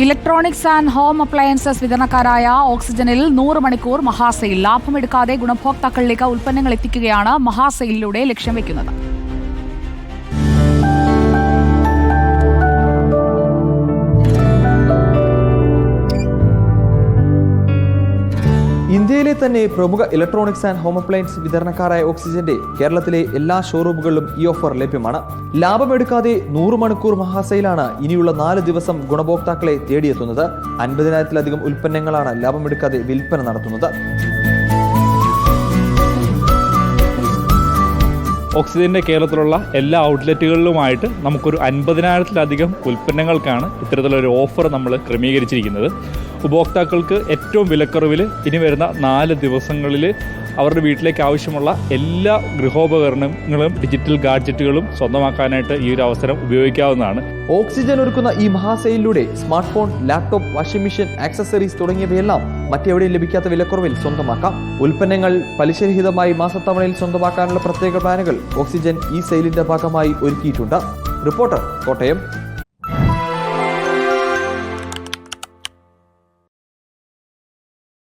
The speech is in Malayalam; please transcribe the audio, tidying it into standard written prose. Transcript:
ഇലക്ട്രോണിക്സ് ആൻഡ് ഹോം അപ്ലയൻസസ് വിതരണക്കാരായ ഓക്സിജനിൽ 100 മണിക്കൂർ മഹാസെയിൽ. ലാഭമെടുക്കാതെ ഗുണഭോക്താക്കളിലേക്ക് ഉൽപ്പന്നങ്ങൾ എത്തിക്കുകയാണ് മഹാസെയിലിലൂടെ ലക്ഷ്യം വെക്കുന്നത്. ഇന്ത്യയിലെ തന്നെ പ്രമുഖ ഇലക്ട്രോണിക്സ് ആൻഡ് ഹോം അപ്ലയൻസ് വിതരണക്കാരായ ഓക്സിജന്റെ കേരളത്തിലെ എല്ലാ ഷോറൂമുകളിലും ഈ ഓഫർ ലഭ്യമാണ്. ലാഭമെടുക്കാതെ 100 മണിക്കൂർ മഹാസെയിലാണ് ഇനിയുള്ള 4 ദിവസം ഗുണഭോക്താക്കളെ തേടിയെത്തുന്നത്. 50,000-ലധികം ഉൽപ്പന്നങ്ങളാണ് ലാഭമെടുക്കാതെ വിൽപ്പന നടത്തുന്നത്. ഓക്സിജന്റെ കേരളത്തിലുള്ള എല്ലാ ഔട്ട്ലെറ്റുകളിലുമായിട്ട് നമുക്കൊരു 50,000-ലധികം ഉൽപ്പന്നങ്ങൾക്കാണ് ഇത്തരത്തിലൊരു ഓഫർ നമ്മൾ ക്രമീകരിച്ചിരിക്കുന്നത്. ഉപഭോക്താക്കൾക്ക് ഏറ്റവും വിലക്കുറവിൽ ഇനി വരുന്ന 4 ദിവസങ്ങളിൽ അവരുടെ വീട്ടിലേക്ക് ആവശ്യമുള്ള എല്ലാ ഗൃഹോപകരണങ്ങളും ഡിജിറ്റൽ ഗാഡ്ജറ്റുകളും സ്വന്തമാക്കാനായിട്ട് ഈ ഒരു അവസരം ഉപയോഗിക്കാവുന്നതാണ്. ഓക്സിജൻ ഒരുക്കുന്ന ഈ മഹാസെയിലിലൂടെ smart phone, laptop, washing machine, accessories തുടങ്ങിയവയെല്ലാം മറ്റെവിടെയും ലഭിക്കാത്ത വിലക്കുറവിൽ സ്വന്തമാക്കാം. ഉൽപ്പന്നങ്ങൾ പലിശരഹിതമായി മാസത്തവണയിൽ സ്വന്തമാക്കാനുള്ള പ്രത്യേക പ്ലാനുകൾ ഓക്സിജൻ ഈ സെയിലിന്റെ ഭാഗമായി ഒരുക്കിയിട്ടുണ്ട്. റിപ്പോർട്ടർ, കോട്ടയം.